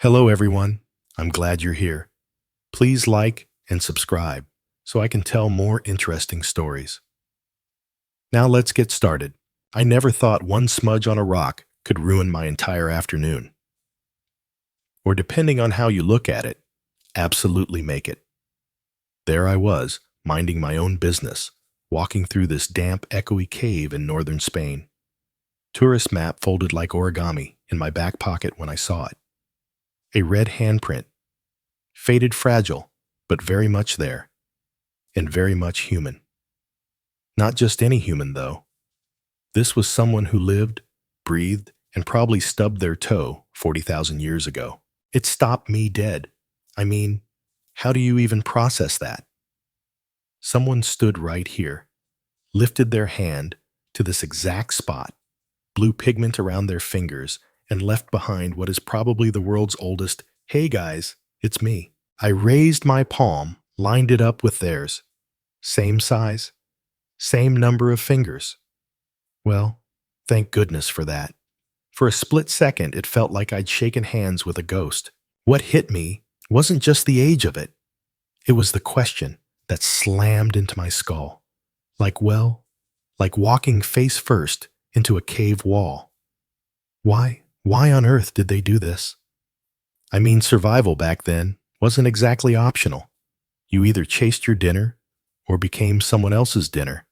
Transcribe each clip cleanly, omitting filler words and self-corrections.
Hello, everyone. I'm glad you're here. Please like and subscribe so I can tell more interesting stories. Now let's get started. I never thought one smudge on a rock could ruin my entire afternoon. Or depending on how you look at it, absolutely make it. There I was, minding my own business, walking through this damp, echoey cave in northern Spain. Tourist map folded like origami in my back pocket when I saw it. A red handprint, faded fragile, but very much there, and very much human. Not just any human, though. This was someone who lived, breathed, and probably stubbed their toe 40,000 years ago. It stopped me dead. I mean, how do you even process that? Someone stood right here, lifted their hand to this exact spot, blew pigment around their fingers, and left behind what is probably the world's oldest, "Hey guys, it's me." I raised my palm, lined it up with theirs. Same size, same number of fingers. Well, thank goodness for that. For a split second, it felt like I'd shaken hands with a ghost. What hit me wasn't just the age of it. It was the question that slammed into my skull. Like walking face first into a cave wall. Why on earth did they do this? I mean, survival back then wasn't exactly optional. You either chased your dinner or became someone else's dinner.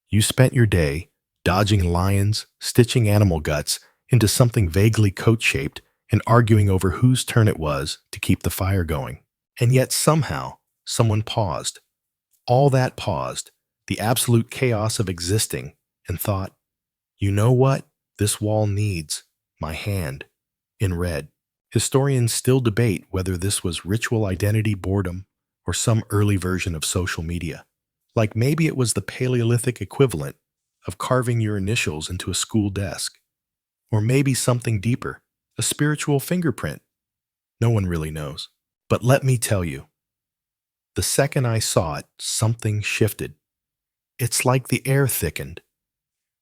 You spent your day dodging lions, stitching animal guts into something vaguely coat-shaped, and arguing over whose turn it was to keep the fire going. And yet somehow, someone paused. All that paused, the absolute chaos of existing, and thought, you know what this wall needs? My hand, in red. Historians still debate whether this was ritual identity boredom or some early version of social media. Like maybe it was the Paleolithic equivalent of carving your initials into a school desk. Or maybe something deeper, a spiritual fingerprint. No one really knows. But let me tell you, the second I saw it, something shifted. It's like the air thickened.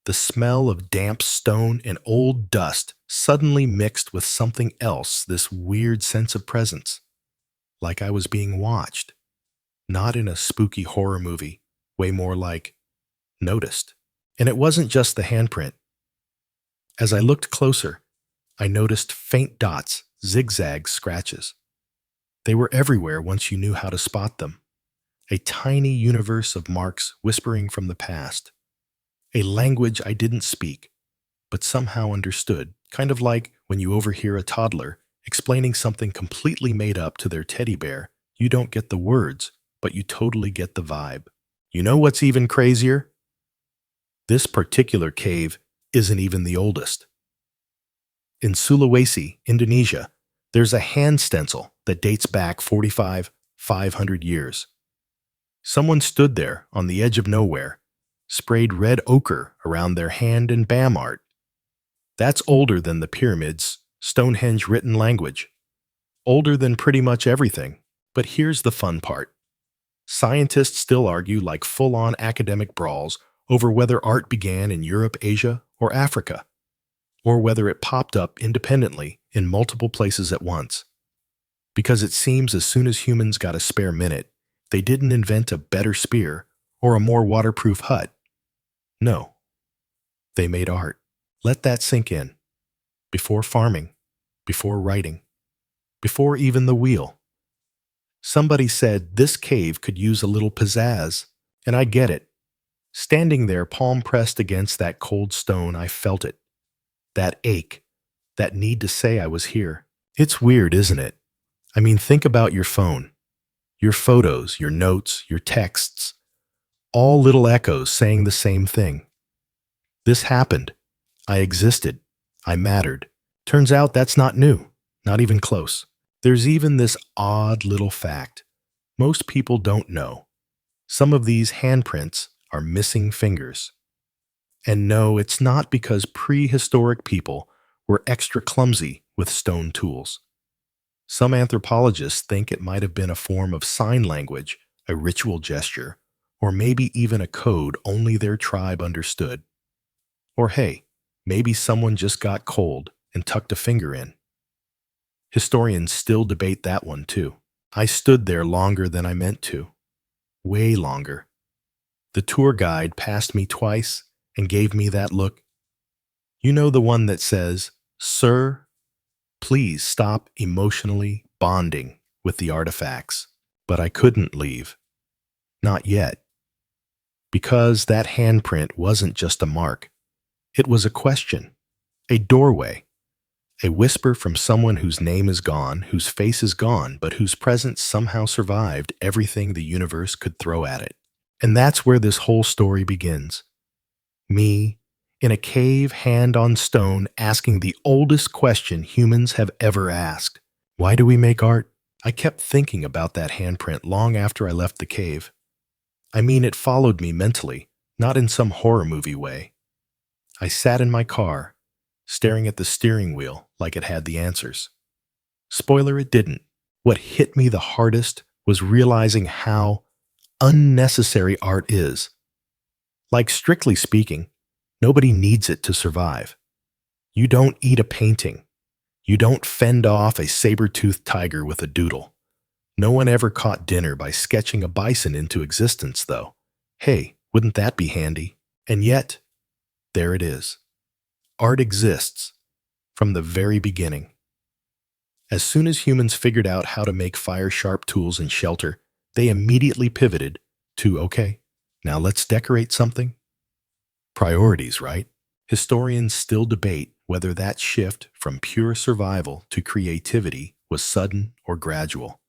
The smell of damp stone and old dust suddenly mixed with something else, this weird sense of presence. Like I was being watched. Not in a spooky horror movie, way more like noticed. And it wasn't just the handprint. As I looked closer, I noticed faint dots, zigzag scratches. They were everywhere once you knew how to spot them. A tiny universe of marks whispering from the past. A language I didn't speak, but somehow understood, kind of like when you overhear a toddler explaining something completely made up to their teddy bear. You don't get the words, but you totally get the vibe. You know what's even crazier? This particular cave isn't even the oldest. In Sulawesi, Indonesia, there's a hand stencil that dates back 500 years. Someone stood there on the edge of nowhere, sprayed red ochre around their hand and bam art. That's older than the pyramids, Stonehenge written language. Older than pretty much everything. But here's the fun part. Scientists still argue like full-on academic brawls over whether art began in Europe, Asia, or Africa, or whether it popped up independently in multiple places at once. Because it seems as soon as humans got a spare minute, they didn't invent a better spear or a more waterproof hut. No, they made art. Let that sink in. Before farming, before writing, before even the wheel. Somebody said this cave could use a little pizzazz, and I get it. Standing there palm pressed against that cold stone, I felt it. That ache, that need to say I was here. It's weird, isn't it? I mean, think about your phone, your photos, your notes, your texts. All little echoes saying the same thing. This happened. I existed. I mattered. Turns out that's not new. Not even close. There's even this odd little fact. Most people don't know. Some of these handprints are missing fingers. And no, it's not because prehistoric people were extra clumsy with stone tools. Some anthropologists think it might have been a form of sign language, a ritual gesture, or maybe even a code only their tribe understood. Or hey, maybe someone just got cold and tucked a finger in. Historians still debate that one too. I stood there longer than I meant to. Way longer. The tour guide passed me twice and gave me that look. You know, the one that says, "Sir, please stop emotionally bonding with the artifacts." But I couldn't leave. Not yet. Because that handprint wasn't just a mark. It was a question, a doorway, a whisper from someone whose name is gone, whose face is gone, but whose presence somehow survived everything the universe could throw at it. And that's where this whole story begins. Me, in a cave, hand on stone, asking the oldest question humans have ever asked. Why do we make art? I kept thinking about that handprint long after I left the cave. I mean, it followed me mentally, not in some horror movie way. I sat in my car, staring at the steering wheel like it had the answers. Spoiler, it didn't. What hit me the hardest was realizing how unnecessary art is. Like, strictly speaking, nobody needs it to survive. You don't eat a painting. You don't fend off a saber-toothed tiger with a doodle. No one ever caught dinner by sketching a bison into existence, though. Hey, wouldn't that be handy? And yet, there it is. Art exists from the very beginning. As soon as humans figured out how to make fire-sharp tools and shelter, they immediately pivoted to, okay, now let's decorate something. Priorities, right? Historians still debate whether that shift from pure survival to creativity was sudden or gradual.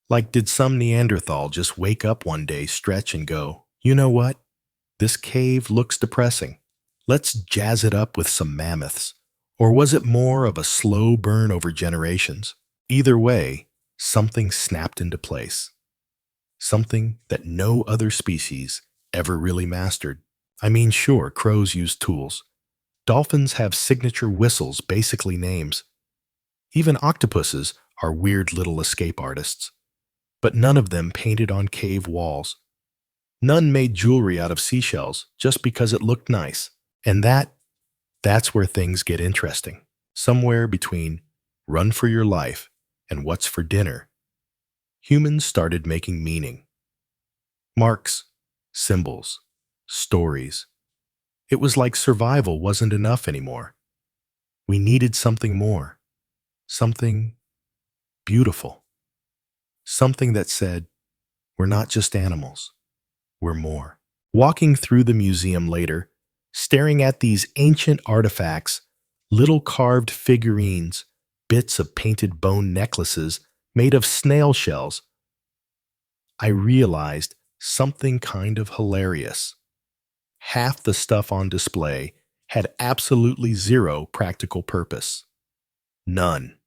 Like, did some Neanderthal just wake up one day, stretch, and go, you know what? This cave looks depressing. Let's jazz it up with some mammoths. Or was it more of a slow burn over generations? Either way, something snapped into place. Something that no other species ever really mastered. I mean, sure, crows use tools. Dolphins have signature whistles, basically names. Even octopuses are weird little escape artists. But none of them painted on cave walls. None made jewelry out of seashells just because it looked nice. And that's where things get interesting. Somewhere between run for your life and what's for dinner, humans started making meaning. Marks, symbols, stories. It was like survival wasn't enough anymore. We needed something more. Something beautiful. Something that said, we're not just animals, we're more. Walking through the museum later, staring at these ancient artifacts, little carved figurines, bits of painted bone necklaces made of snail shells, I realized something kind of hilarious. Half the stuff on display had absolutely zero practical purpose. None.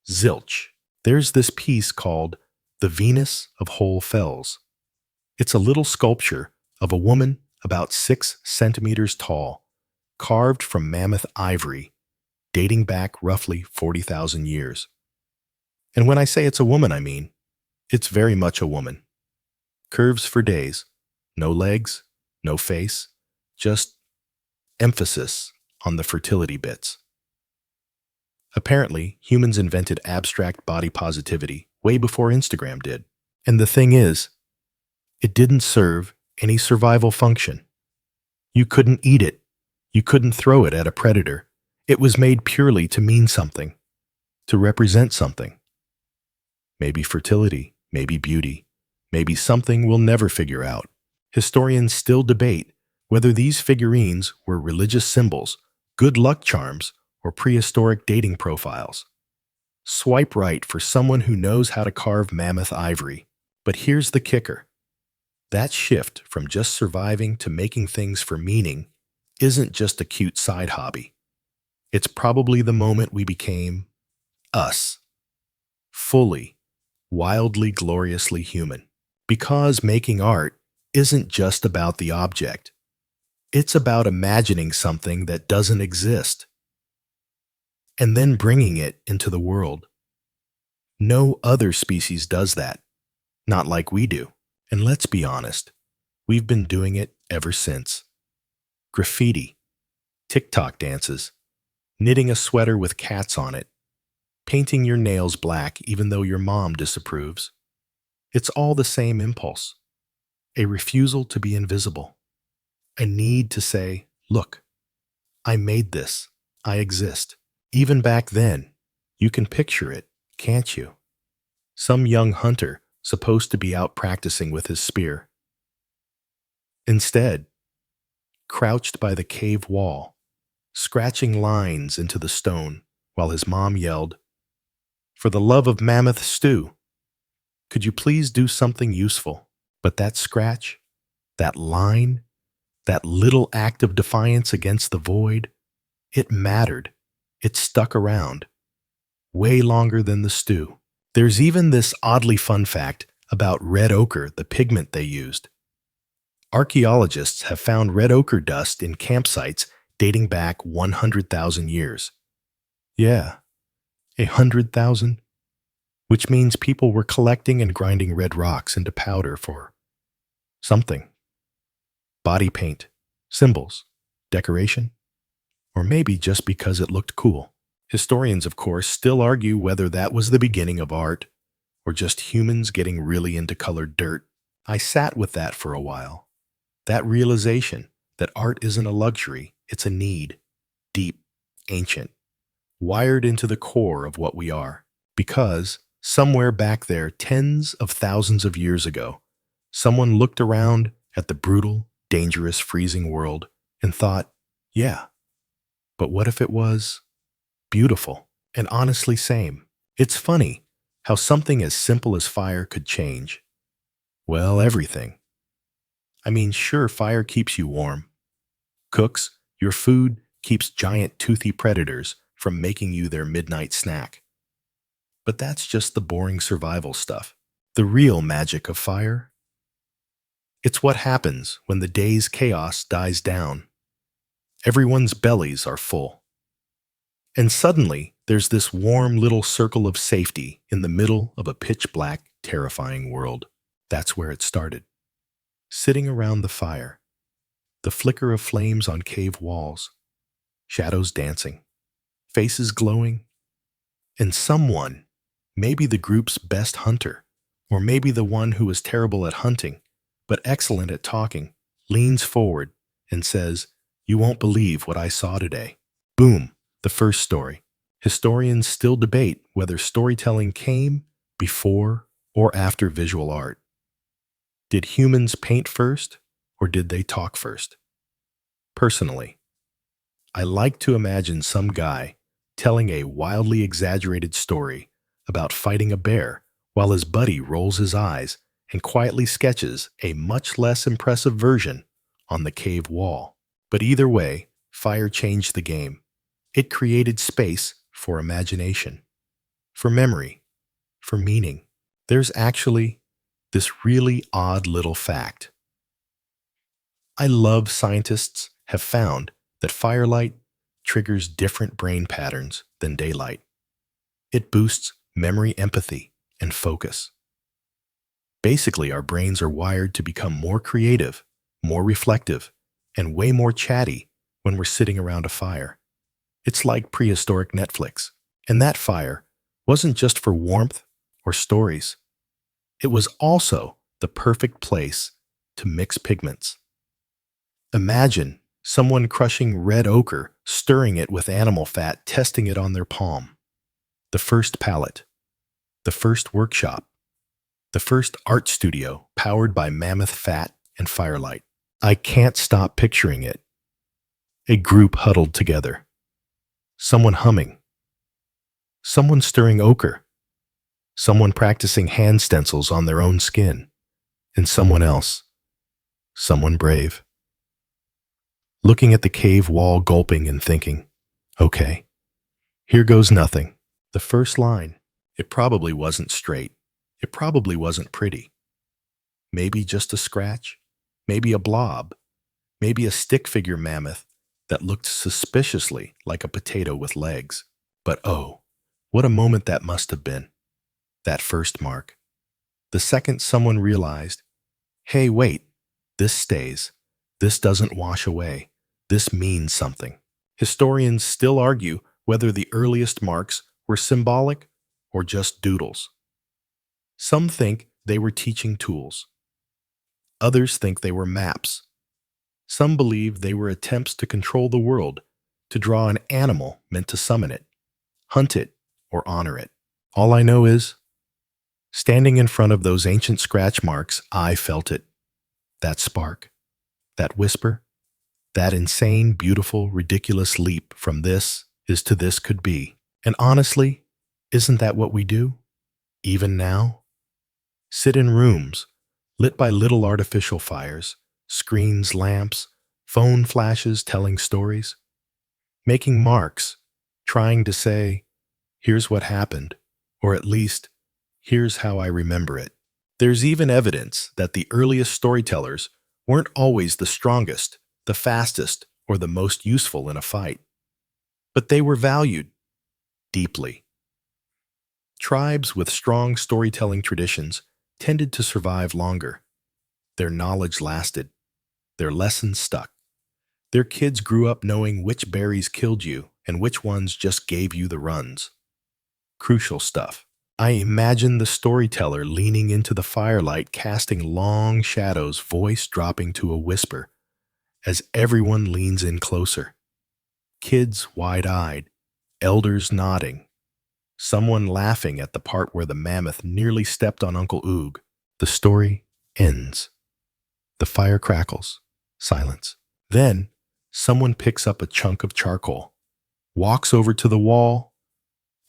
Zilch. There's this piece called The Venus of Whole Fells. It's a little sculpture of a woman about 6 centimeters tall, carved from mammoth ivory, dating back roughly 40,000 years. And when I say it's a woman, I mean, it's very much a woman. Curves for days, no legs, no face, just emphasis on the fertility bits. Apparently, humans invented abstract body positivity way before Instagram did. And the thing is, it didn't serve any survival function. You couldn't eat it. You couldn't throw it at a predator. It was made purely to mean something, to represent something. Maybe fertility, maybe beauty, maybe something we'll never figure out. Historians still debate whether these figurines were religious symbols, good luck charms, or prehistoric dating profiles. Swipe right for someone who knows how to carve mammoth ivory. But here's the kicker. That shift from just surviving to making things for meaning isn't just a cute side hobby. It's probably the moment we became us. Fully, wildly, gloriously human. Because making art isn't just about the object. It's about imagining something that doesn't exist and then bringing it into the world. No other species does that, not like we do. And let's be honest, we've been doing it ever since. Graffiti, TikTok dances, knitting a sweater with cats on it, painting your nails black even though your mom disapproves. It's all the same impulse, a refusal to be invisible, a need to say, look, I made this, I exist. Even back then, you can picture it, can't you? Some young hunter supposed to be out practicing with his spear. Instead, crouched by the cave wall, scratching lines into the stone while his mom yelled, "For the love of mammoth stew, could you please do something useful?" But that scratch, that line, that little act of defiance against the void, it mattered. It stuck around, way longer than the stew. There's even this oddly fun fact about red ochre, the pigment they used. Archaeologists have found red ochre dust in campsites dating back 100,000 years. Yeah, 100,000? Which means people were collecting and grinding red rocks into powder for something. Body paint, symbols, decoration, or maybe just because it looked cool. Historians, of course, still argue whether that was the beginning of art or just humans getting really into colored dirt. I sat with that for a while. That realization that art isn't a luxury, it's a need, deep, ancient, wired into the core of what we are. Because somewhere back there, tens of thousands of years ago, someone looked around at the brutal, dangerous, freezing world and thought, yeah, but what if it was beautiful and honestly same? It's funny how something as simple as fire could change. Well, everything. I mean, sure, fire keeps you warm, cooks your food, keeps giant toothy predators from making you their midnight snack. But that's just the boring survival stuff. The real magic of fire? It's what happens when the day's chaos dies down. Everyone's bellies are full. And suddenly, there's this warm little circle of safety in the middle of a pitch-black, terrifying world. That's where it started. Sitting around the fire, the flicker of flames on cave walls, shadows dancing, faces glowing, and someone, maybe the group's best hunter, or maybe the one who is terrible at hunting, but excellent at talking, leans forward and says, "You won't believe what I saw today." Boom, the first story. Historians still debate whether storytelling came before or after visual art. Did humans paint first, or did they talk first? Personally, I like to imagine some guy telling a wildly exaggerated story about fighting a bear while his buddy rolls his eyes and quietly sketches a much less impressive version on the cave wall. But either way, fire changed the game. It created space for imagination, for memory, for meaning. There's actually this really odd little fact. I love scientists have found that firelight triggers different brain patterns than daylight. It boosts memory, empathy, and focus. Basically, our brains are wired to become more creative, more reflective, and way more chatty when we're sitting around a fire. It's like prehistoric Netflix. And that fire wasn't just for warmth or stories. It was also the perfect place to mix pigments. Imagine someone crushing red ochre, stirring it with animal fat, testing it on their palm. The first palette, the first workshop, the first art studio powered by mammoth fat and firelight. I can't stop picturing it. A group huddled together. Someone humming. Someone stirring ochre. Someone practicing hand stencils on their own skin. And someone else. Someone brave. Looking at the cave wall, gulping and thinking, okay, here goes nothing. The first line, it probably wasn't straight. It probably wasn't pretty. Maybe just a scratch. Maybe a blob. Maybe a stick figure mammoth that looked suspiciously like a potato with legs. But oh, what a moment that must have been. That first mark. The second someone realized, hey, wait, this stays. This doesn't wash away. This means something. Historians still argue whether the earliest marks were symbolic or just doodles. Some think they were teaching tools. Others think they were maps. Some believe they were attempts to control the world, to draw an animal meant to summon it, hunt it, or honor it. All I know is, standing in front of those ancient scratch marks, I felt it. That spark, that whisper, that insane, beautiful, ridiculous leap from this is to this could be. And honestly, isn't that what we do? Even now? Sit in rooms, lit by little artificial fires, screens, lamps, phone flashes telling stories, making marks, trying to say, here's what happened, or at least, here's how I remember it. There's even evidence that the earliest storytellers weren't always the strongest, the fastest, or the most useful in a fight. But they were valued deeply. Tribes with strong storytelling traditions tended to survive longer. Their knowledge lasted. Their lessons stuck. Their kids grew up knowing which berries killed you and which ones just gave you the runs. Crucial stuff. I imagine the storyteller leaning into the firelight, casting long shadows, voice dropping to a whisper, as everyone leans in closer. Kids wide-eyed, elders nodding, someone laughing at the part where the mammoth nearly stepped on Uncle Oog. The story ends. The fire crackles. Silence. Then, someone picks up a chunk of charcoal, walks over to the wall,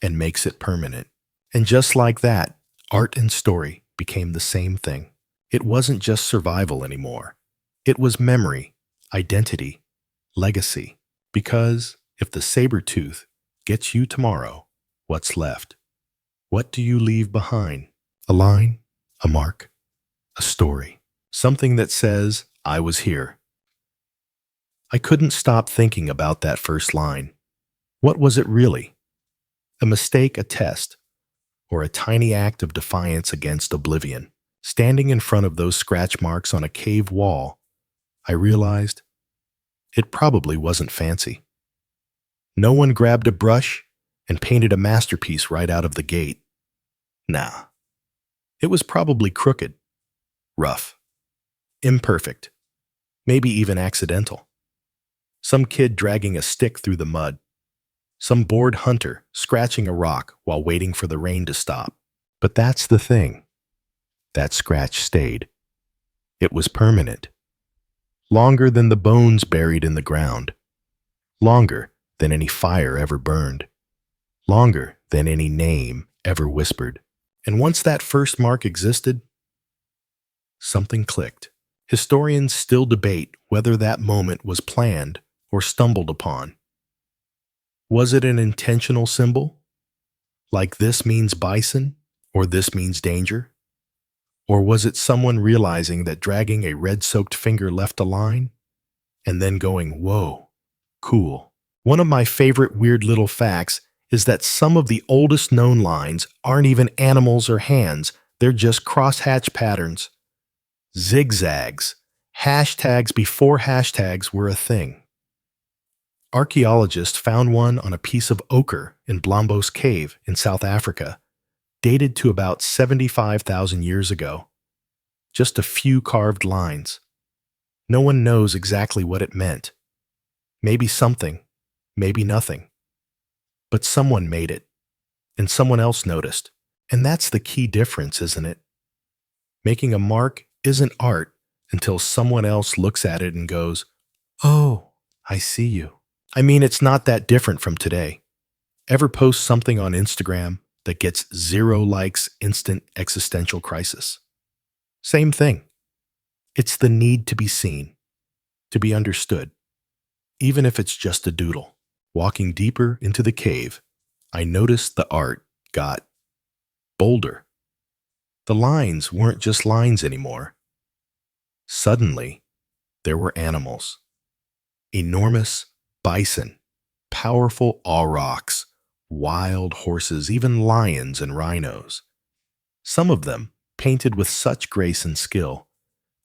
and makes it permanent. And just like that, art and story became the same thing. It wasn't just survival anymore. It was memory, identity, legacy. Because if the saber tooth gets you tomorrow, what's left? What do you leave behind? A line, a mark, a story. Something that says, I was here. I couldn't stop thinking about that first line. What was it really? A mistake, a test, or a tiny act of defiance against oblivion? Standing in front of those scratch marks on a cave wall, I realized it probably wasn't fancy. No one grabbed a brush and painted a masterpiece right out of the gate. Nah. It was probably crooked, rough, imperfect, maybe even accidental. Some kid dragging a stick through the mud. Some bored hunter scratching a rock while waiting for the rain to stop. But that's the thing. That scratch stayed. It was permanent. Longer than the bones buried in the ground. Longer than any fire ever burned. Longer than any name ever whispered. And once that first mark existed, something clicked. Historians still debate whether that moment was planned or stumbled upon. Was it an intentional symbol? Like this means bison, or this means danger? Or was it someone realizing that dragging a red-soaked finger left a line, and then going, whoa, cool? One of my favorite weird little facts is that some of the oldest known lines aren't even animals or hands, they're just crosshatch patterns. Zigzags. Hashtags before hashtags were a thing. Archaeologists found one on a piece of ochre in Blombos Cave in South Africa, dated to about 75,000 years ago. Just a few carved lines. No one knows exactly what it meant. Maybe something, maybe nothing. But someone made it, and someone else noticed. And that's the key difference, isn't it? Making a mark isn't art until someone else looks at it and goes, oh, I see you. I mean, it's not that different from today. Ever post something on Instagram that gets 0 likes, instant existential crisis? Same thing. It's the need to be seen, to be understood, even if it's just a doodle. Walking deeper into the cave, I noticed the art got bolder. The lines weren't just lines anymore. Suddenly, there were animals. Enormous bison, powerful aurochs, wild horses, even lions and rhinos. Some of them painted with such grace and skill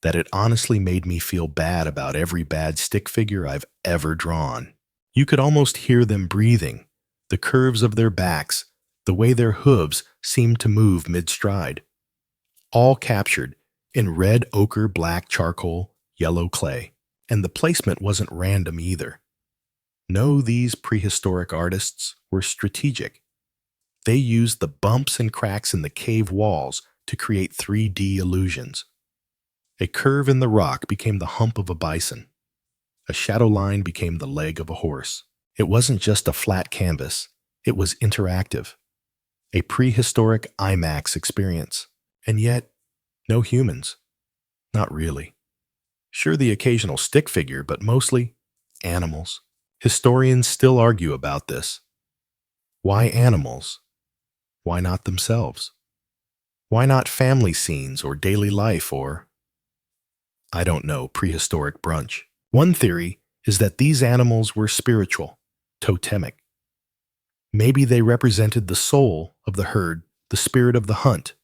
that it honestly made me feel bad about every bad stick figure I've ever drawn. You could almost hear them breathing, the curves of their backs, the way their hooves seemed to move mid-stride, all captured in red ochre, black charcoal, yellow clay. And the placement wasn't random either. No, these prehistoric artists were strategic. They used the bumps and cracks in the cave walls to create 3D illusions. A curve in the rock became the hump of a bison. A shadow line became the leg of a horse. It wasn't just a flat canvas. It was interactive. A prehistoric IMAX experience. And yet, no humans. Not really. Sure, the occasional stick figure, but mostly animals. Historians still argue about this. Why animals? Why not themselves? Why not family scenes or daily life or, I don't know, prehistoric brunch? One theory is that these animals were spiritual, totemic. Maybe they represented the soul of the herd, the spirit of the hunt.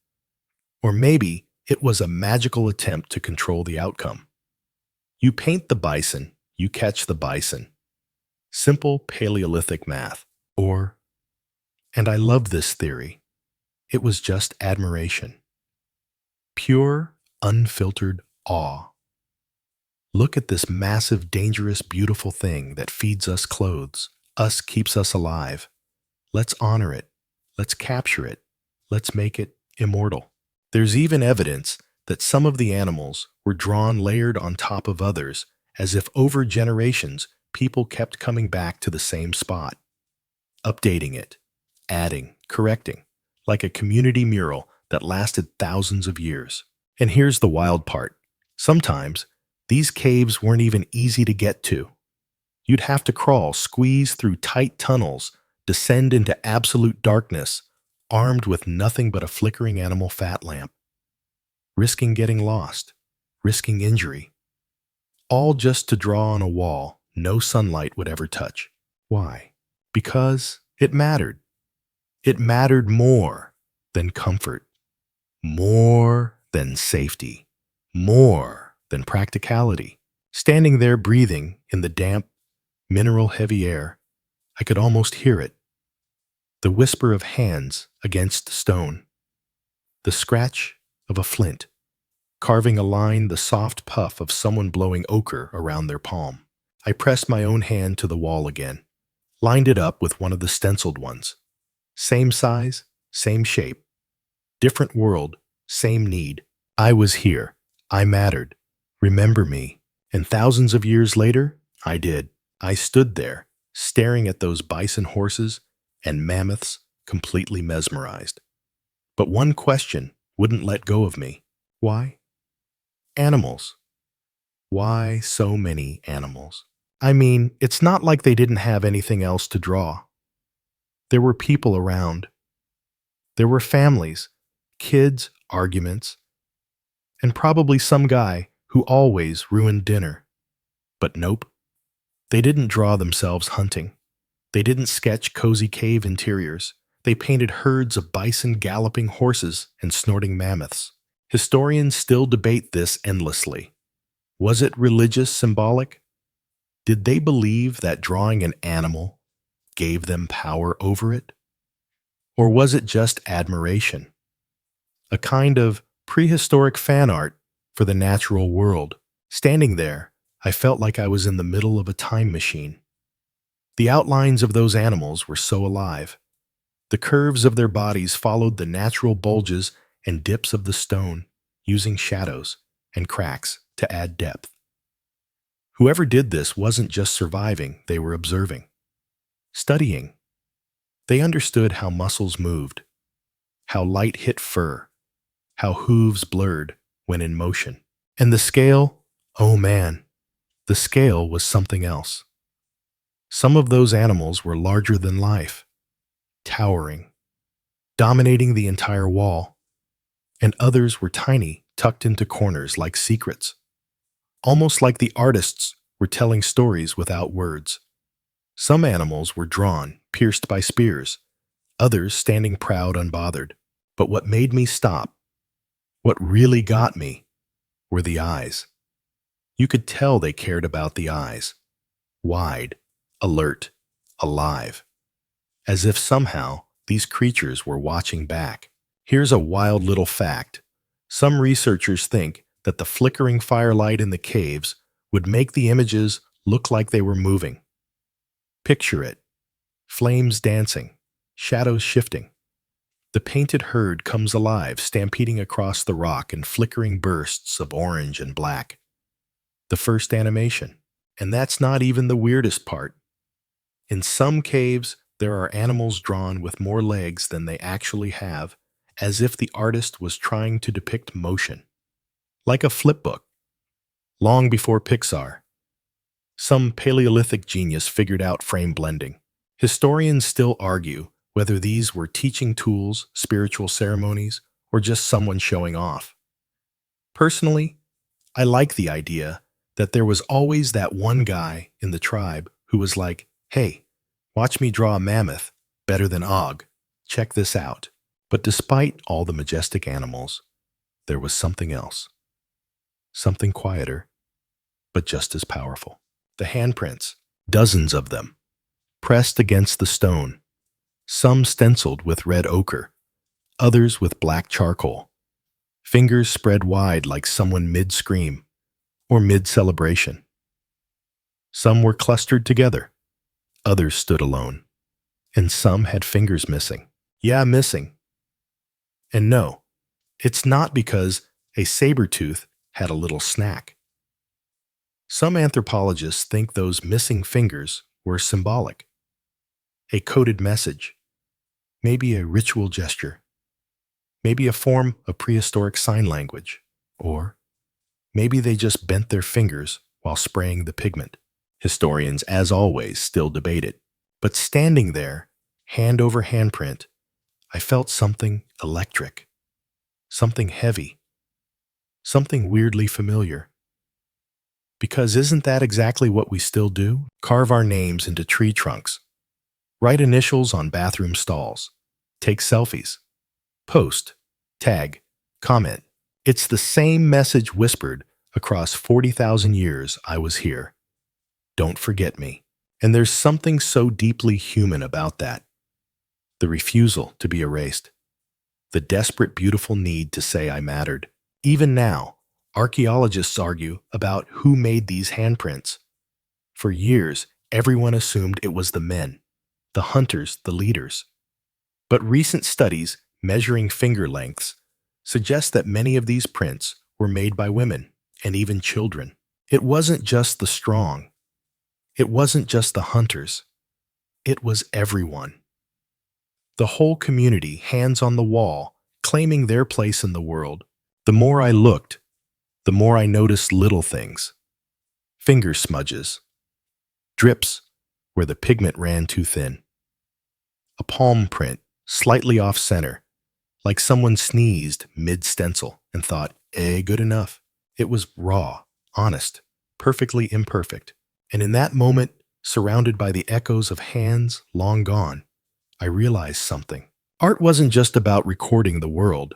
Or maybe it was a magical attempt to control the outcome. You paint the bison, you catch the bison. Simple Paleolithic math. Or, and I love this theory, it was just admiration. Pure, unfiltered awe. Look at this massive, dangerous, beautiful thing that feeds us clothes, keeps us alive. Let's honor it. Let's capture it. Let's make it immortal. There's even evidence that some of the animals were drawn layered on top of others, as if over generations people kept coming back to the same spot, updating it, adding, correcting, like a community mural that lasted thousands of years. And here's the wild part. Sometimes, these caves weren't even easy to get to. You'd have to crawl, squeeze through tight tunnels, descend into absolute darkness, armed with nothing but a flickering animal fat lamp, risking getting lost, risking injury, all just to draw on a wall no sunlight would ever touch. Why? Because it mattered. It mattered more than comfort, more than safety, more than practicality. Standing there breathing in the damp, mineral-heavy air, I could almost hear it. The whisper of hands against stone, the scratch of a flint, carving a line, the soft puff of someone blowing ochre around their palm. I pressed my own hand to the wall again, lined it up with one of the stenciled ones. Same size, same shape, different world, same need. I was here. I mattered. Remember me. And thousands of years later, I did. I stood there, staring at those bison horses and mammoths, completely mesmerized. But one question wouldn't let go of me. Why? Animals. Why so many animals? I mean, it's not like they didn't have anything else to draw. There were people around. There were families, kids, arguments, and probably some guy who always ruined dinner. But nope. They didn't draw themselves hunting. They didn't sketch cozy cave interiors. They painted herds of bison galloping horses and snorting mammoths. Historians still debate this endlessly. Was it religious symbolic? Did they believe that drawing an animal gave them power over it? Or was it just admiration? A kind of prehistoric fan art for the natural world. Standing there, I felt like I was in the middle of a time machine. The outlines of those animals were so alive. The curves of their bodies followed the natural bulges and dips of the stone, using shadows and cracks to add depth. Whoever did this wasn't just surviving, they were observing, studying. They understood how muscles moved, how light hit fur, how hooves blurred when in motion. And the scale, oh man, the scale was something else. Some of those animals were larger than life, towering, dominating the entire wall, and others were tiny, tucked into corners like secrets, almost like the artists were telling stories without words. Some animals were drawn, pierced by spears, others standing proud, unbothered. But what made me stop, what really got me, were the eyes. You could tell they cared about the eyes. Wide, alert, alive. As if somehow these creatures were watching back. Here's a wild little fact. Some researchers think that the flickering firelight in the caves would make the images look like they were moving. Picture it. Flames dancing, shadows shifting. The painted herd comes alive, stampeding across the rock in flickering bursts of orange and black. The first animation. And that's not even the weirdest part. In some caves, there are animals drawn with more legs than they actually have, as if the artist was trying to depict motion. Like a flipbook. Long before Pixar, some Paleolithic genius figured out frame blending. Historians still argue whether these were teaching tools, spiritual ceremonies, or just someone showing off. Personally, I like the idea that there was always that one guy in the tribe who was like, "Hey, watch me draw a mammoth better than Og. Check this out." But despite all the majestic animals, there was something else. Something quieter, but just as powerful. The handprints, dozens of them, pressed against the stone, some stenciled with red ochre, others with black charcoal, fingers spread wide like someone mid-scream or mid-celebration. Some were clustered together, others stood alone, and some had fingers missing. Yeah, missing. And no, it's not because a saber-tooth had a little snack. Some anthropologists think those missing fingers were symbolic. A coded message, maybe a ritual gesture, maybe a form of prehistoric sign language, or maybe they just bent their fingers while spraying the pigment. Historians, as always, still debate it. But standing there, hand over handprint, I felt something electric, something heavy, something weirdly familiar. Because isn't that exactly what we still do? Carve our names into tree trunks, write initials on bathroom stalls, take selfies, post, tag, comment. It's the same message whispered across 40,000 years I was here. Don't forget me. And there's something so deeply human about that. The refusal to be erased. The desperate, beautiful need to say I mattered. Even now, archaeologists argue about who made these handprints. For years, everyone assumed it was the men, the hunters, the leaders. But recent studies measuring finger lengths suggest that many of these prints were made by women and even children. It wasn't just the strong. It wasn't just the hunters. It was everyone. The whole community, hands on the wall, claiming their place in the world. The more I looked, the more I noticed little things. Finger smudges. Drips where the pigment ran too thin. A palm print, slightly off-center, like someone sneezed mid-stencil and thought, good enough. It was raw, honest, perfectly imperfect. And in that moment, surrounded by the echoes of hands long gone, I realized something. Art wasn't just about recording the world.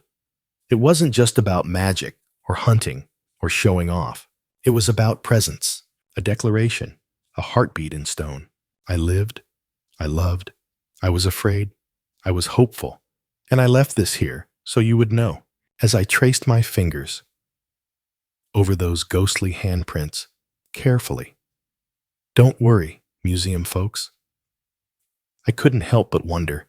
It wasn't just about magic or hunting or showing off. It was about presence, a declaration, a heartbeat in stone. I lived, I loved, I was afraid, I was hopeful, and I left this here so you would know. As I traced my fingers over those ghostly handprints, carefully. Don't worry, museum folks. I couldn't help but wonder,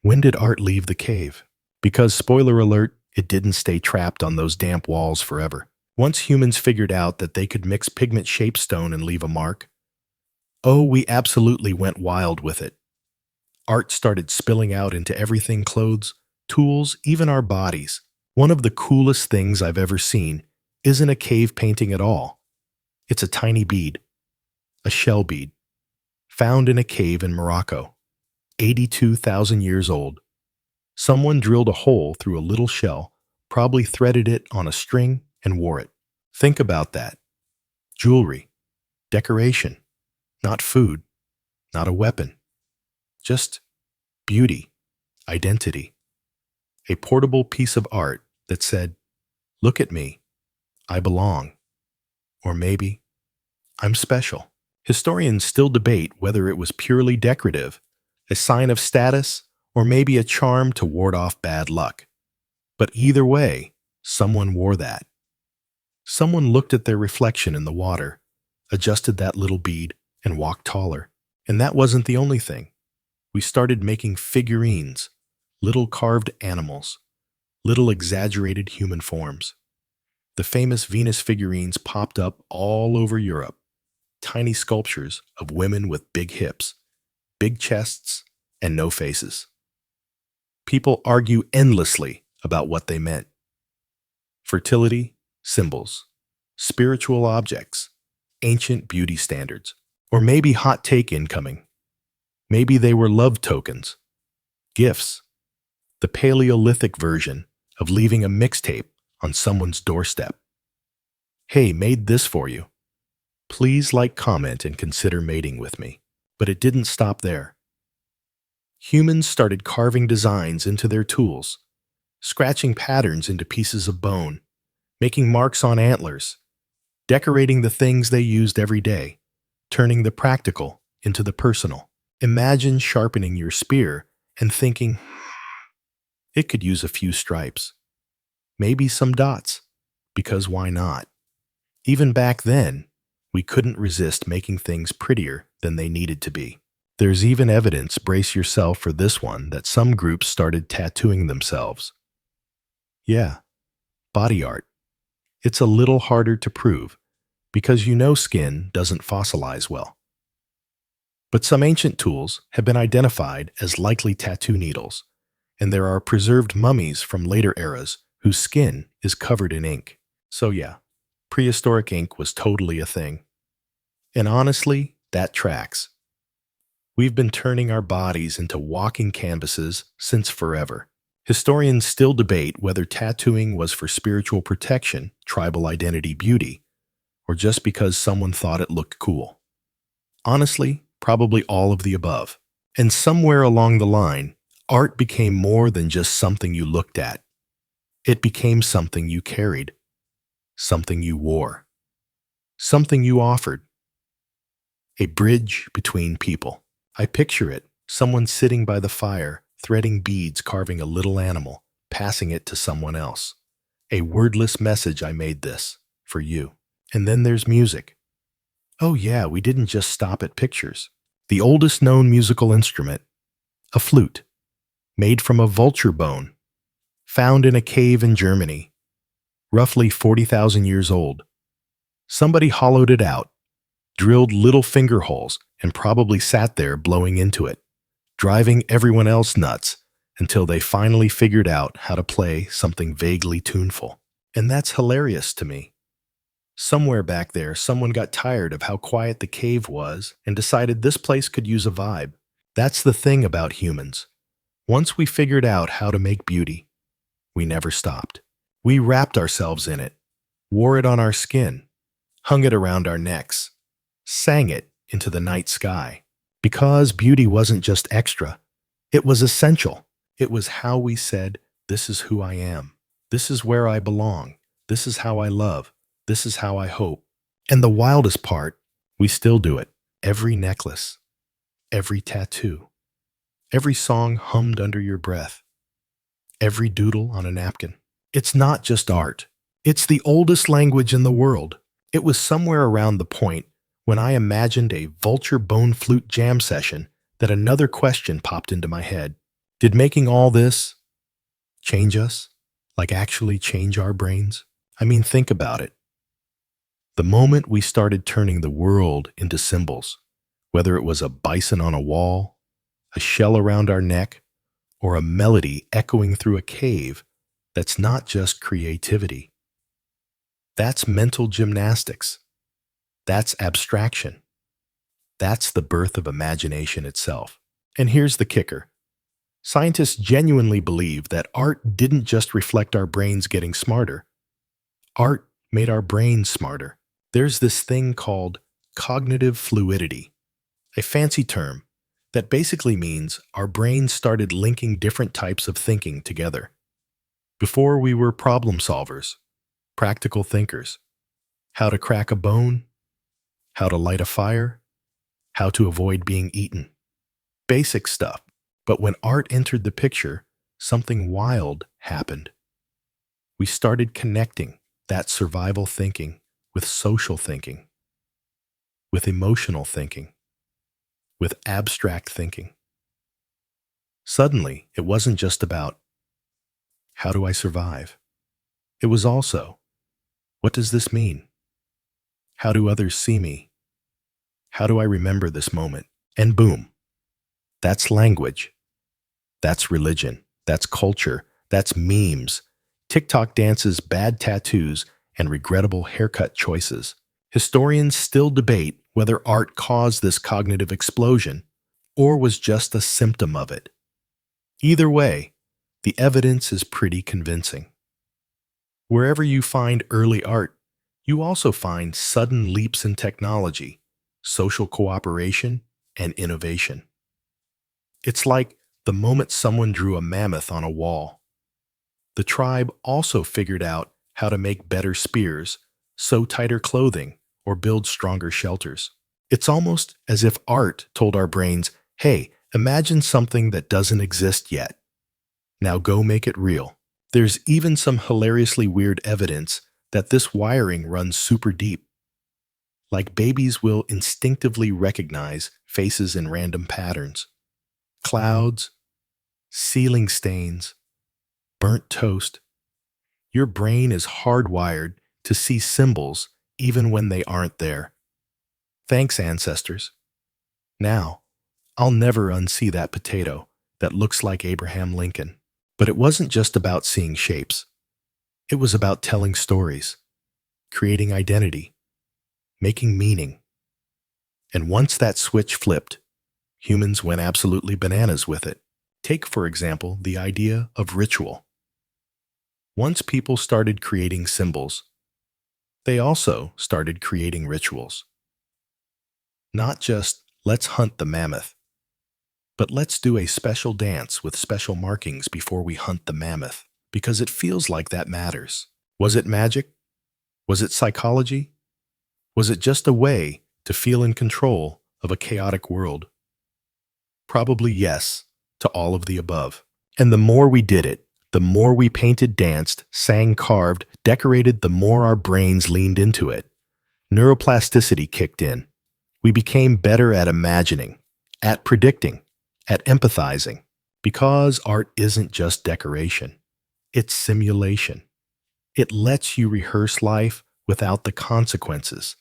when did art leave the cave? Because, spoiler alert, it didn't stay trapped on those damp walls forever. Once humans figured out that they could mix pigment-shaped stone and leave a mark, we absolutely went wild with it. Art started spilling out into everything: clothes, tools, even our bodies. One of the coolest things I've ever seen isn't a cave painting at all. It's a tiny bead, a shell bead, found in a cave in Morocco, 82,000 years old. Someone drilled a hole through a little shell, probably threaded it on a string, and wore it. Think about that. Jewelry, decoration, not food, not a weapon. Just beauty, identity. A portable piece of art that said, "Look at me, I belong." Or maybe, "I'm special." Historians still debate whether it was purely decorative, a sign of status, or maybe a charm to ward off bad luck. But either way, someone wore that. Someone looked at their reflection in the water, adjusted that little bead, and walked taller. And that wasn't the only thing. We started making figurines, little carved animals, little exaggerated human forms. The famous Venus figurines popped up all over Europe, tiny sculptures of women with big hips, big chests, and no faces. People argue endlessly about what they meant. Fertility, symbols, spiritual objects, ancient beauty standards, or maybe hot take incoming. Maybe they were love tokens, gifts, the Paleolithic version of leaving a mixtape on someone's doorstep. Hey, made this for you. Please like, comment, and consider mating with me. But it didn't stop there. Humans started carving designs into their tools, scratching patterns into pieces of bone, making marks on antlers, decorating the things they used every day, turning the practical into the personal. Imagine sharpening your spear and thinking, it could use a few stripes, maybe some dots, because why not? Even back then, we couldn't resist making things prettier than they needed to be. There's even evidence, brace yourself for this one, that some groups started tattooing themselves. Yeah, body art. It's a little harder to prove, because skin doesn't fossilize well. But some ancient tools have been identified as likely tattoo needles, and there are preserved mummies from later eras whose skin is covered in ink. So yeah, prehistoric ink was totally a thing. And honestly, that tracks. We've been turning our bodies into walking canvases since forever. Historians still debate whether tattooing was for spiritual protection, tribal identity, beauty, or just because someone thought it looked cool. Honestly, probably all of the above. And somewhere along the line, art became more than just something you looked at. It became something you carried, something you wore, something you offered. A bridge between people. I picture it, someone sitting by the fire, threading beads, carving a little animal, passing it to someone else. A wordless message: I made this for you. And then there's music. Oh yeah, we didn't just stop at pictures. The oldest known musical instrument, a flute, made from a vulture bone, found in a cave in Germany, roughly 40,000 years old. Somebody hollowed it out, drilled little finger holes, and probably sat there blowing into it, driving everyone else nuts until they finally figured out how to play something vaguely tuneful. And that's hilarious to me. Somewhere back there, someone got tired of how quiet the cave was and decided this place could use a vibe. That's the thing about humans. Once we figured out how to make beauty, we never stopped. We wrapped ourselves in it, wore it on our skin, hung it around our necks, sang it into the night sky. Because beauty wasn't just extra, it was essential. It was how we said, this is who I am. This is where I belong. This is how I love. This is how I hope. And the wildest part, we still do it. Every necklace, every tattoo, every song hummed under your breath, every doodle on a napkin. It's not just art. It's the oldest language in the world. It was somewhere around the point when I imagined a vulture bone flute jam session that another question popped into my head. Did making all this change us? Like actually change our brains? I mean, think about it. The moment we started turning the world into symbols, whether it was a bison on a wall, a shell around our neck, or a melody echoing through a cave, that's not just creativity. That's mental gymnastics. That's abstraction. That's the birth of imagination itself. And here's the kicker. Scientists genuinely believe that art didn't just reflect our brains getting smarter. Art made our brains smarter. There's this thing called cognitive fluidity, a fancy term that basically means our brains started linking different types of thinking together. Before, we were problem solvers, practical thinkers. How to crack a bone, how to light a fire, how to avoid being eaten. Basic stuff. But when art entered the picture, something wild happened. We started connecting that survival thinking with social thinking, with emotional thinking, with abstract thinking. Suddenly, it wasn't just about, how do I survive? It was also, what does this mean? How do others see me? How do I remember this moment? And boom, that's language. That's religion. That's culture. That's memes. TikTok dances, bad tattoos, and regrettable haircut choices. Historians still debate whether art caused this cognitive explosion or was just a symptom of it. Either way, the evidence is pretty convincing. Wherever you find early art, you also find sudden leaps in technology, social cooperation, and innovation. It's like the moment someone drew a mammoth on a wall. The tribe also figured out how to make better spears, sew tighter clothing, or build stronger shelters. It's almost as if art told our brains, hey, imagine something that doesn't exist yet. Now go make it real. There's even some hilariously weird evidence that this wiring runs super deep. Like babies will instinctively recognize faces in random patterns. Clouds, ceiling stains, burnt toast. Your brain is hardwired to see symbols even when they aren't there. Thanks, ancestors. Now, I'll never unsee that potato that looks like Abraham Lincoln. But it wasn't just about seeing shapes. It was about telling stories, creating identity, making meaning. And once that switch flipped, humans went absolutely bananas with it. Take, for example, the idea of ritual. Once people started creating symbols, they also started creating rituals. Not just, let's hunt the mammoth, but let's do a special dance with special markings before we hunt the mammoth, because it feels like that matters. Was it magic? Was it psychology? Was it just a way to feel in control of a chaotic world? Probably yes, to all of the above. And the more we did it, the more we painted, danced, sang, carved, decorated, the more our brains leaned into it. Neuroplasticity kicked in. We became better at imagining, at predicting, at empathizing. Because art isn't just decoration. It's simulation. It lets you rehearse life without the consequences.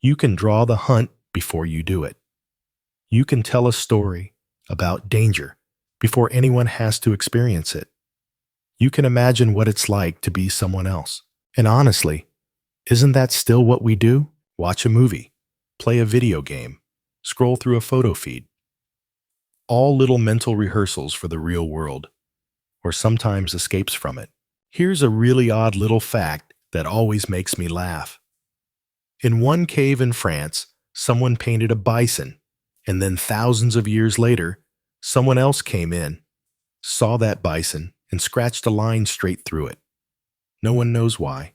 You can draw the hunt before you do it. You can tell a story about danger before anyone has to experience it. You can imagine what it's like to be someone else. And honestly, isn't that still what we do? Watch a movie, play a video game, scroll through a photo feed. All little mental rehearsals for the real world, or sometimes escapes from it. Here's a really odd little fact that always makes me laugh. In one cave in France, someone painted a bison, and then thousands of years later, someone else came in, saw that bison, and scratched a line straight through it. No one knows why.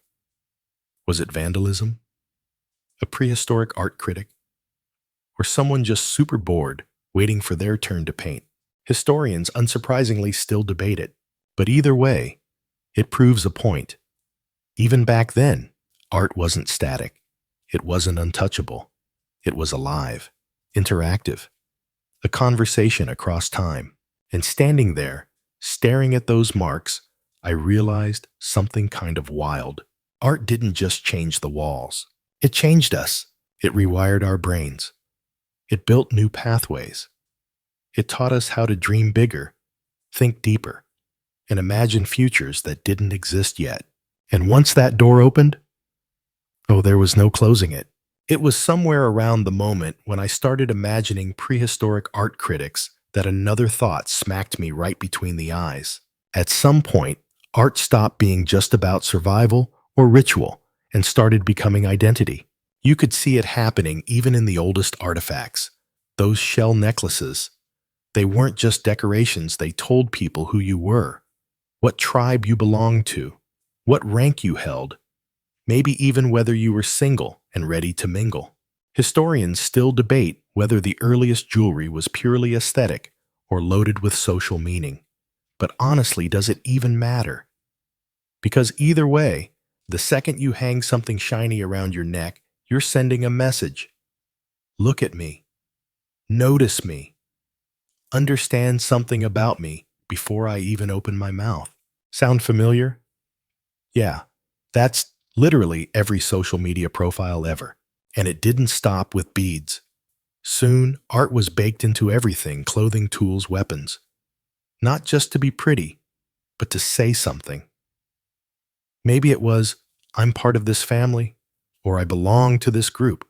Was it vandalism? A prehistoric art critic? Or someone just super bored, waiting for their turn to paint? Historians, unsurprisingly, still debate it. But either way, it proves a point. Even back then, art wasn't static. It wasn't untouchable. It was alive, interactive, a conversation across time. And standing there, staring at those marks, I realized something kind of wild. Art didn't just change the walls. It changed us. It rewired our brains. It built new pathways. It taught us how to dream bigger, think deeper, and imagine futures that didn't exist yet. And once that door opened, oh, there was no closing it. It was somewhere around the moment when I started imagining prehistoric art critics that another thought smacked me right between the eyes. At some point, art stopped being just about survival or ritual and started becoming identity. You could see it happening even in the oldest artifacts. Those shell necklaces. They weren't just decorations, they told people who you were, what tribe you belonged to, what rank you held, maybe even whether you were single and ready to mingle. Historians still debate whether the earliest jewelry was purely aesthetic or loaded with social meaning. But honestly, does it even matter? Because either way, the second you hang something shiny around your neck, you're sending a message. Look at me. Notice me. Understand something about me before I even open my mouth. Sound familiar? Yeah, that's literally every social media profile ever. And it didn't stop with beads. Soon, art was baked into everything: clothing, tools, weapons. Not just to be pretty, but to say something. Maybe it was, I'm part of this family, or I belong to this group,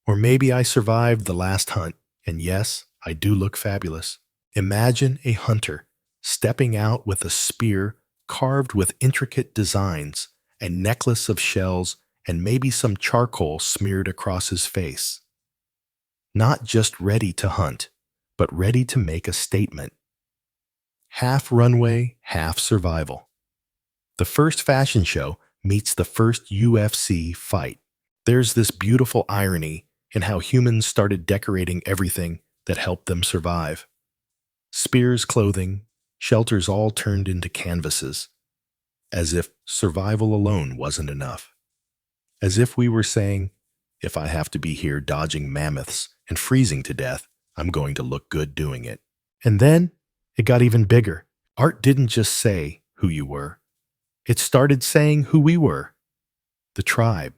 or maybe I survived the last hunt, and yes, I do look fabulous. Imagine a hunter stepping out with a spear carved with intricate designs, a necklace of shells, and maybe some charcoal smeared across his face. Not just ready to hunt, but ready to make a statement. Half runway, half survival. The first fashion show meets the first UFC fight. There's this beautiful irony in how humans started decorating everything that helped them survive. Spears, clothing, shelters all turned into canvases, as if survival alone wasn't enough. As if we were saying, if I have to be here dodging mammoths and freezing to death, I'm going to look good doing it. And then it got even bigger. Art didn't just say who you were. It started saying who we were. The tribe,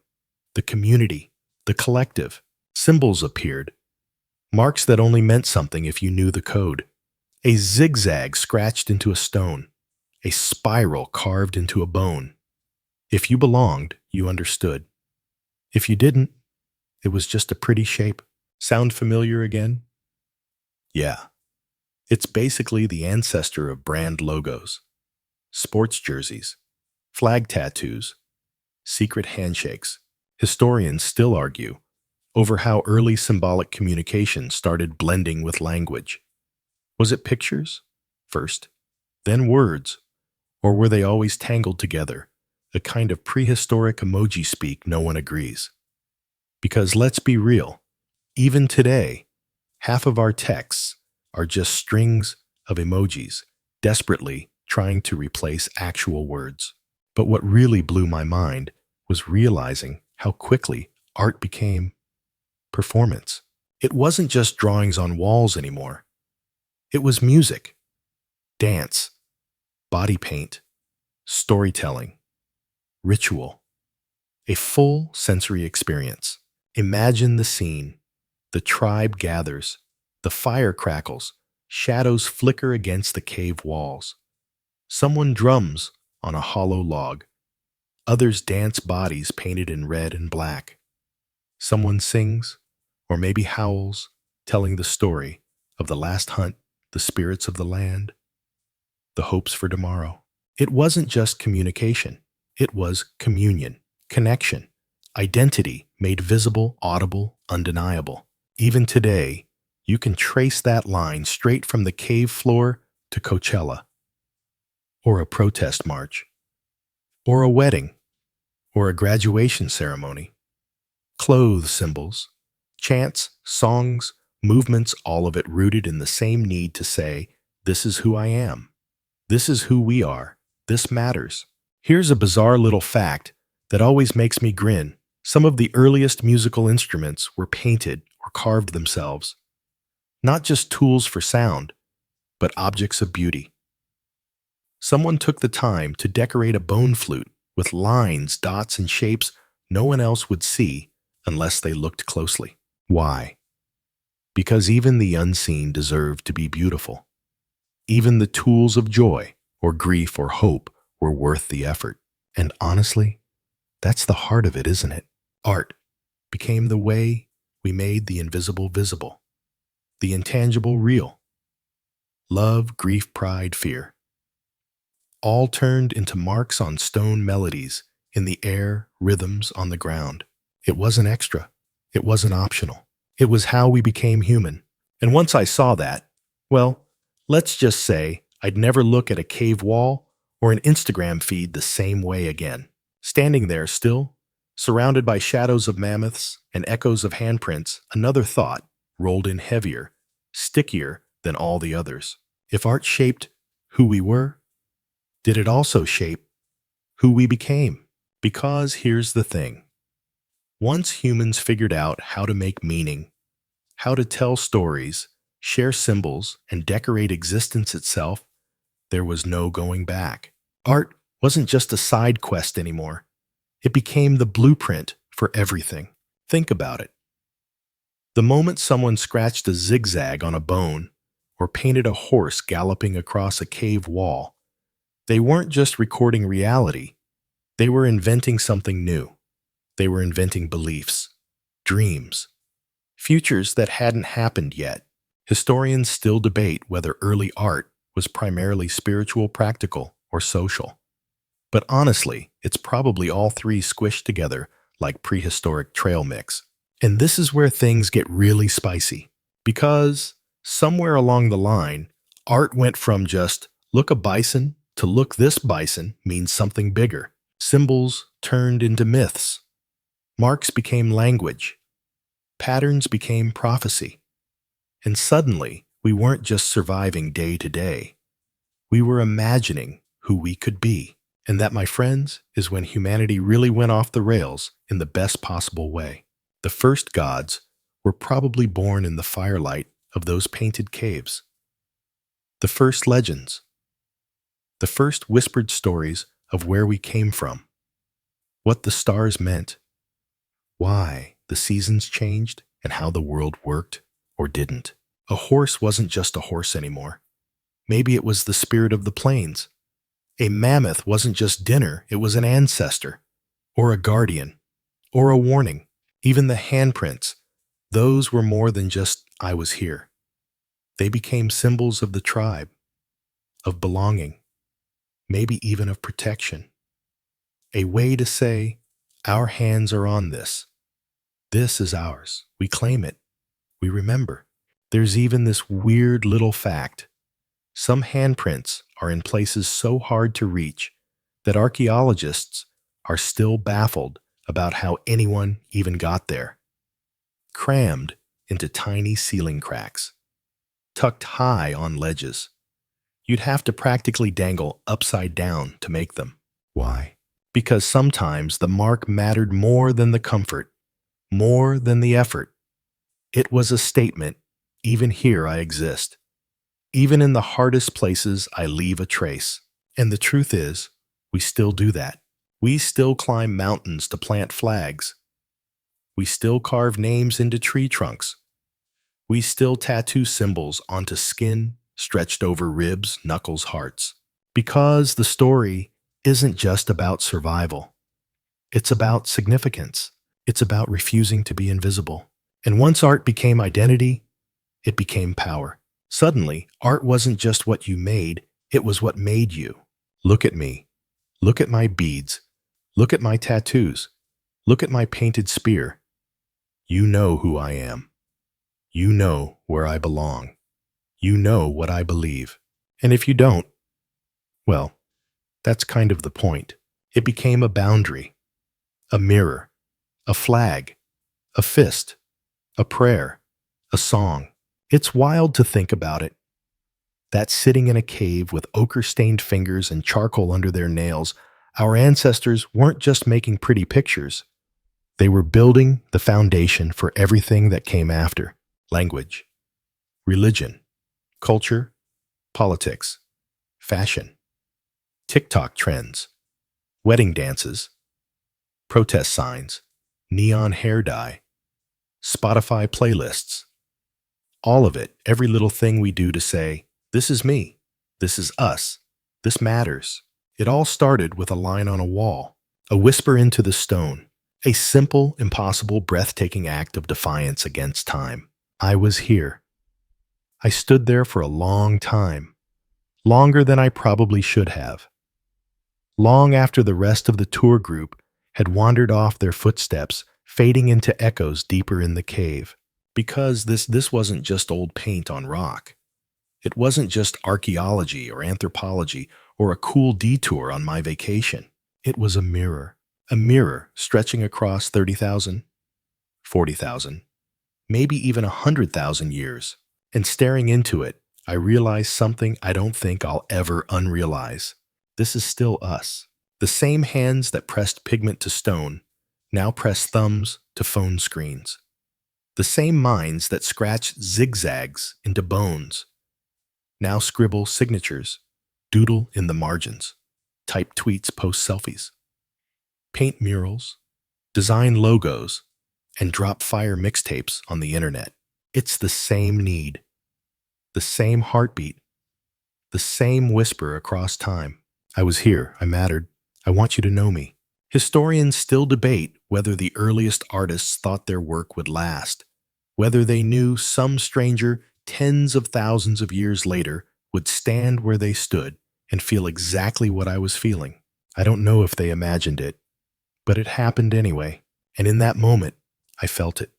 the community, the collective. Symbols appeared. Marks that only meant something if you knew the code. A zigzag scratched into a stone. A spiral carved into a bone. If you belonged, you understood. If you didn't, it was just a pretty shape. Sound familiar again? Yeah. It's basically the ancestor of brand logos, sports jerseys, flag tattoos, secret handshakes. Historians still argue over how early symbolic communication started blending with language. Was it pictures first, then words, or were they always tangled together, a kind of prehistoric emoji speak no one agrees? Because let's be real, even today, half of our texts are just strings of emojis, desperately trying to replace actual words. But what really blew my mind was realizing how quickly art became performance. It wasn't just drawings on walls anymore. It was music, dance, body paint, storytelling, ritual, a full sensory experience. Imagine the scene. The tribe gathers, the fire crackles, shadows flicker against the cave walls. Someone drums on a hollow log. Others dance, bodies painted in red and black. Someone sings, or maybe howls, telling the story of the last hunt, the spirits of the land, the hopes for tomorrow. It wasn't just communication. It was communion, connection, identity made visible, audible, undeniable. Even today, you can trace that line straight from the cave floor to Coachella, or a protest march, or a wedding, or a graduation ceremony. Clothes symbols, chants, songs, movements, all of it rooted in the same need to say, this is who I am. This is who we are. This matters. Here's a bizarre little fact that always makes me grin. Some of the earliest musical instruments were painted or carved themselves. Not just tools for sound, but objects of beauty. Someone took the time to decorate a bone flute with lines, dots, and shapes no one else would see unless they looked closely. Why? Because even the unseen deserved to be beautiful. Even the tools of joy, or grief, or hope were worth the effort. And honestly, that's the heart of it, isn't it? Art became the way we made the invisible visible, the intangible real. Love, grief, pride, fear. All turned into marks on stone, melodies in the air, rhythms on the ground. It wasn't extra. It wasn't optional. It was how we became human. And once I saw that, well, let's just say I'd never look at a cave wall or an Instagram feed the same way again. Standing there still, surrounded by shadows of mammoths and echoes of handprints, another thought rolled in heavier, stickier than all the others. If art shaped who we were, did it also shape who we became? Because here's the thing. Once humans figured out how to make meaning, how to tell stories, share symbols, and decorate existence itself, there was no going back. Art wasn't just a side quest anymore. It became the blueprint for everything. Think about it. The moment someone scratched a zigzag on a bone or painted a horse galloping across a cave wall, they weren't just recording reality. They were inventing something new. They were inventing beliefs, dreams, futures that hadn't happened yet. Historians still debate whether early art was primarily spiritual, practical, or social. But honestly, it's probably all three squished together like prehistoric trail mix. And this is where things get really spicy. Because somewhere along the line, art went from just look a bison to look this bison means something bigger. Symbols turned into myths. Marks became language. Patterns became prophecy. And suddenly, we weren't just surviving day to day. We were imagining who we could be. And that, my friends, is when humanity really went off the rails in the best possible way. The first gods were probably born in the firelight of those painted caves. The first legends. The first whispered stories of where we came from. What the stars meant. Why the seasons changed and how the world worked or didn't. A horse wasn't just a horse anymore. Maybe it was the spirit of the plains. A mammoth wasn't just dinner, it was an ancestor, or a guardian, or a warning. Even the handprints, those were more than just I was here. They became symbols of the tribe, of belonging, maybe even of protection. A way to say, our hands are on this. This is ours. We claim it. We remember. There's even this weird little fact. Some handprints are in places so hard to reach that archaeologists are still baffled about how anyone even got there. Crammed into tiny ceiling cracks, tucked high on ledges. You'd have to practically dangle upside down to make them. Why? Because sometimes the mark mattered more than the comfort, more than the effort. It was a statement, even here I exist. Even in the hardest places, I leave a trace. And the truth is, we still do that. We still climb mountains to plant flags. We still carve names into tree trunks. We still tattoo symbols onto skin, stretched over ribs, knuckles, hearts. Because the story isn't just about survival. It's about significance. It's about refusing to be invisible. And once art became identity, it became power. Suddenly, art wasn't just what you made, it was what made you. Look at me. Look at my beads. Look at my tattoos. Look at my painted spear. You know who I am. You know where I belong. You know what I believe. And if you don't, well, that's kind of the point. It became a boundary, a mirror, a flag, a fist, a prayer, a song. It's wild to think about it. That sitting in a cave with ochre-stained fingers and charcoal under their nails, our ancestors weren't just making pretty pictures. They were building the foundation for everything that came after. Language, religion, culture, politics, fashion, TikTok trends, wedding dances, protest signs, neon hair dye, Spotify playlists. All of it, every little thing we do to say, this is me, this is us, this matters. It all started with a line on a wall, a whisper into the stone, a simple, impossible, breathtaking act of defiance against time. I was here. I stood there for a long time, longer than I probably should have. Long after the rest of the tour group had wandered off their footsteps, fading into echoes deeper in the cave. Because this wasn't just old paint on rock. It wasn't just archaeology or anthropology or a cool detour on my vacation. It was a mirror stretching across 30,000, 40,000, maybe even 100,000 years. And staring into it, I realized something I don't think I'll ever unrealize. This is still us. The same hands that pressed pigment to stone now press thumbs to phone screens. The same minds that scratch zigzags into bones now scribble signatures, doodle in the margins, type tweets, post selfies, paint murals, design logos, and drop fire mixtapes on the internet. It's the same need, the same heartbeat, the same whisper across time. I was here, I mattered, I want you to know me. Historians still debate whether the earliest artists thought their work would last, whether they knew some stranger tens of thousands of years later would stand where they stood and feel exactly what I was feeling. I don't know if they imagined it, but it happened anyway, and in that moment, I felt it.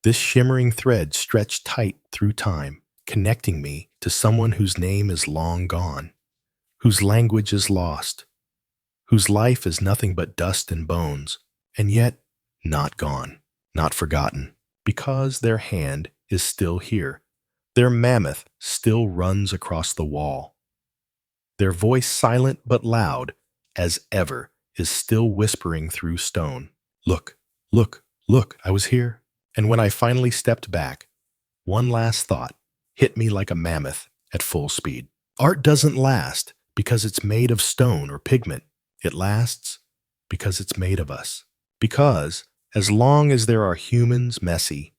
This shimmering thread stretched tight through time, connecting me to someone whose name is long gone, whose language is lost, whose life is nothing but dust and bones, and yet not gone, not forgotten, because their hand is still here. Their mammoth still runs across the wall. Their voice, silent but loud as ever, is still whispering through stone. Look, look, look, I was here. And when I finally stepped back, one last thought hit me like a mammoth at full speed. Art doesn't last because it's made of stone or pigment. It lasts because it's made of us. Because as long as there are humans, messy,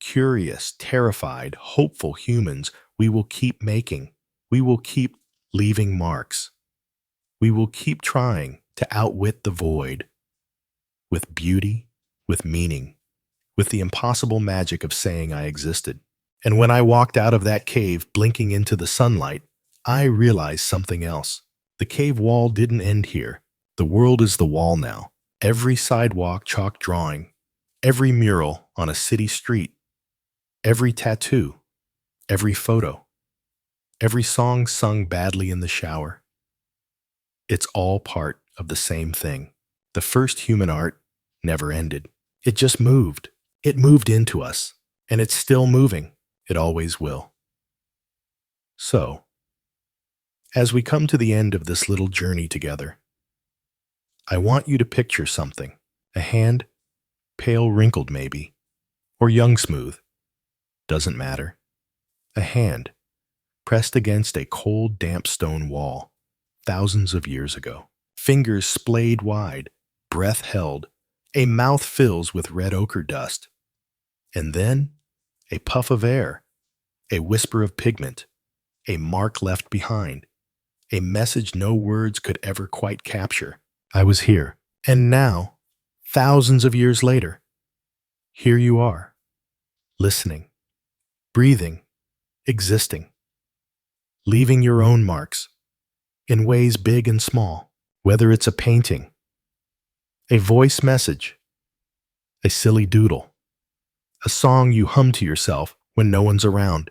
curious, terrified, hopeful humans, we will keep making. We will keep leaving marks. We will keep trying to outwit the void with beauty, with meaning, with the impossible magic of saying I existed. And when I walked out of that cave, blinking into the sunlight, I realized something else. The cave wall didn't end here. The world is the wall now. Every sidewalk chalk drawing, every mural on a city street, every tattoo, every photo, every song sung badly in the shower. It's all part of the same thing. The first human art never ended. It just moved. It moved into us, and it's still moving. It always will. So, as we come to the end of this little journey together, I want you to picture something. A hand, pale wrinkled maybe, or young smooth. Doesn't matter. A hand, pressed against a cold, damp stone wall, thousands of years ago. Fingers splayed wide, breath held, a mouth fills with red ochre dust. And then, a puff of air, a whisper of pigment, a mark left behind, a message no words could ever quite capture. I was here. And now, thousands of years later, here you are, listening, breathing, existing, leaving your own marks in ways big and small, whether it's a painting, a voice message, a silly doodle, a song you hum to yourself when no one's around,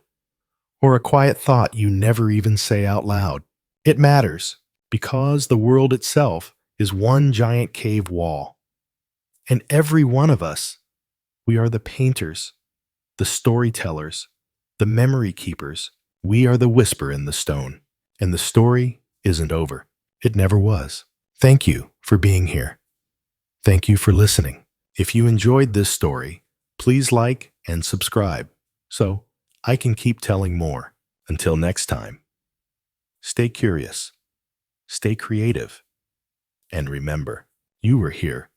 or a quiet thought you never even say out loud. It matters because the world itself is one giant cave wall. And every one of us, we are the painters, the storytellers, the memory keepers. We are the whisper in the stone. And the story isn't over. It never was. Thank you for being here. Thank you for listening. If you enjoyed this story, please like and subscribe so I can keep telling more. Until next time, stay curious, stay creative, and remember, you were here